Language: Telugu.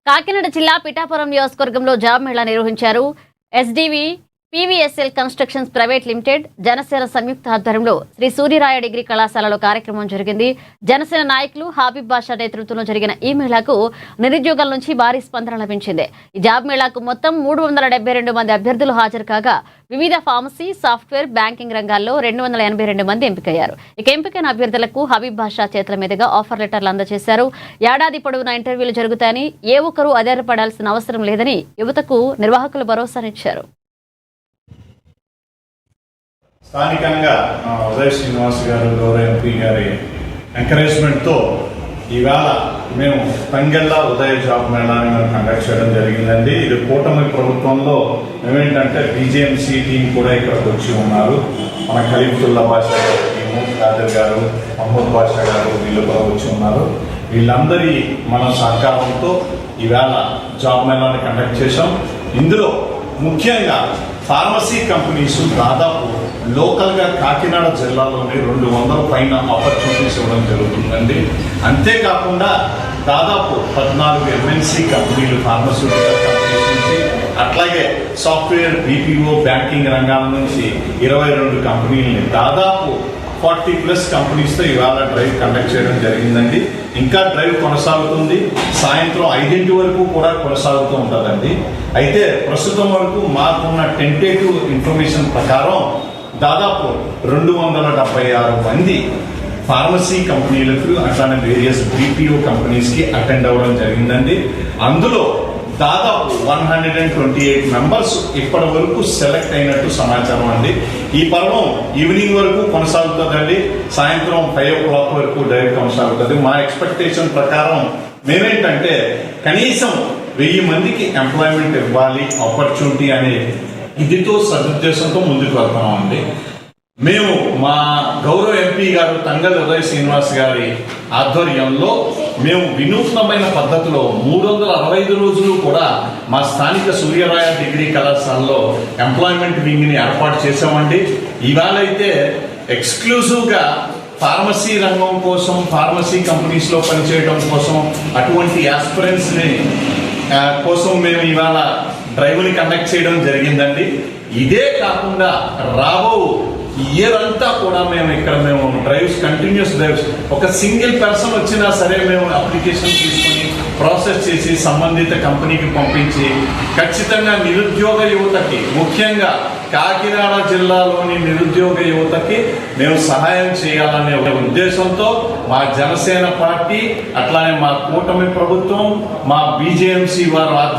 కాకినాడ జిల్లా పిఠాపురం నియోజకవర్గంలో జాబ్ మేళా నిర్వహించారు. SDV PVSL constructions private limited Janasena సంయుక్త ఆధ్వర్యంలో శ్రీ సూర్యరాయ డిగ్రీ కళాశాలలో కార్యక్రమం జరిగింది. జనసేన నాయకులు హబీబ్ బాషా నేతృత్వంలో జరిగిన ఈ మేళాకు నిరుద్యోగుల నుంచి భారీ స్పందన లభించింది. ఈ జాబ్ మేళాకు మొత్తం 372 మంది అభ్యర్థులు హాజరు కాగా వివిధ ఫార్మసీ, సాఫ్ట్వేర్, బ్యాంకింగ్ రంగాల్లో 282 మంది ఎంపికయ్యారు. ఇక ఎంపికైన అభ్యర్థులకు హబీబ్ బాషా చేతుల మీదుగా ఆఫర్ లెటర్లు అందజేశారు. ఏడాది పొడవునా ఇంటర్వ్యూలు జరుగుతాయని, ఏ ఒక్కరూ ఆధారపడాల్సిన అవసరం లేదని యువతకు నిర్వాహకులు భరోసానిచ్చారు. స్థానికంగా ఉదయ్ శ్రీనివాస్ గారు గౌరవ ఎంపీ గారి ఎంకరేజ్మెంట్తో ఈవేళ మేము తంగెళ్ళ ఉదయ జాబ్ మేళాని మేము కండక్ట్ చేయడం జరిగిందండి. ఇది కూటమి ప్రభుత్వంలో మేమేంటంటే బీజేఎంసీ టీం కూడా ఇక్కడికి వచ్చి ఉన్నారు. మన ఖలీఫుల్లా బాషా గారు టీము, ఖాదర్ గారు, మహమ్మద్ బాషా గారు వీళ్ళు కూడా వచ్చి ఉన్నారు. వీళ్ళందరి మన సహకారంతో ఈవేళ జాబ్ మేళాని కండక్ట్ చేశాం. ఇందులో ముఖ్యంగా ఫార్మసీ కంపెనీస్ దాదాపు లోకల్గా కాకినాడ జిల్లాలోని 200 పైన ఆపర్చునిటీస్ ఇవ్వడం జరుగుతుందండి. అంతేకాకుండా దాదాపు 14 ఎంఎన్సీ కంపెనీలు ఫార్మస్యూటికల్ కంపెనీస్ నుంచి, అట్లాగే సాఫ్ట్వేర్, బీపీఓ, బ్యాంకింగ్ రంగాల నుంచి 22 కంపెనీలని దాదాపు 40+ కంపెనీస్తో ఇవాళ డ్రైవ్ కండక్ట్ చేయడం జరిగిందండి. ఇంకా డ్రైవ్ కొనసాగుతుంది. సాయంత్రం 5 వరకు కూడా కొనసాగుతూ ఉంటుందండి. అయితే ప్రస్తుతం వరకు మాకున్న టెంటేటివ్ ఇన్ఫర్మేషన్ ప్రకారం దాదాపు 276 మంది ఫార్మసీ కంపెనీలకు అట్లానే వేరియస్ బీపీఓ కంపెనీస్కి అటెండ్ అవ్వడం జరిగిందండి. అందులో దాదాపు 128 మెంబర్స్ ఇప్పటి వరకు సెలెక్ట్ అయినట్టు సమాచారం అండి. ఈ పర్వం ఈవినింగ్ వరకు కొనసాగుతుందండి. సాయంత్రం 5 o'clock వరకు డ్రైవ్ కొనసాగుతుంది. మా ఎక్స్పెక్టేషన్ ప్రకారం మేమేంటంటే కనీసం 1000 మందికి ఎంప్లాయ్మెంట్ ఇవ్వాలి, ఆపర్చునిటీ అనే ఇదితో సదుద్దేశంతో ముందుకు వెళ్తున్నామండి. మేము మా గౌరవ ఎంపీ గారు తంగెళ్ళ ఉదయ్ శ్రీనివాస్ గారి ఆధ్వర్యంలో మేము వినూత్నమైన పద్ధతిలో 365 రోజులు కూడా మా స్థానిక సూర్యరాయ డిగ్రీ కళాశాలలో ఎంప్లాయ్మెంట్ వింగ్ని ఏర్పాటు చేశామండి. ఇవాళైతే ఎక్స్క్లూజివ్గా ఫార్మసీ రంగం కోసం, ఫార్మసీ కంపెనీస్లో పనిచేయడం కోసం, అటువంటి ఆస్పిరెంట్స్ని కోసం మేము ఇవాళ డ్రైవ్ని కండక్ట్ చేయడం జరిగిందండి. ఇదే కాకుండా రాబో ఇయర్ అంతా కూడా మేము డ్రైవ్స్, కంటిన్యూస్ డ్రైవ్స్, ఒక సింగిల్ పర్సన్ వచ్చినా సరే మేము అప్లికేషన్ తీసుకుని ప్రాసెస్ చేసి సంబంధిత కంపెనీకి పంపించి ఖచ్చితంగా నిరుద్యోగ యువతకి, ముఖ్యంగా కాకినాడ జిల్లాలోని నిరుద్యోగ యువతకి మేము సహాయం చేయాలనే ఒక ఉద్దేశంతో మా జనసేన పార్టీ, అట్లానే మా కూటమి ప్రభుత్వం, మా బీజేఎంసీ వారు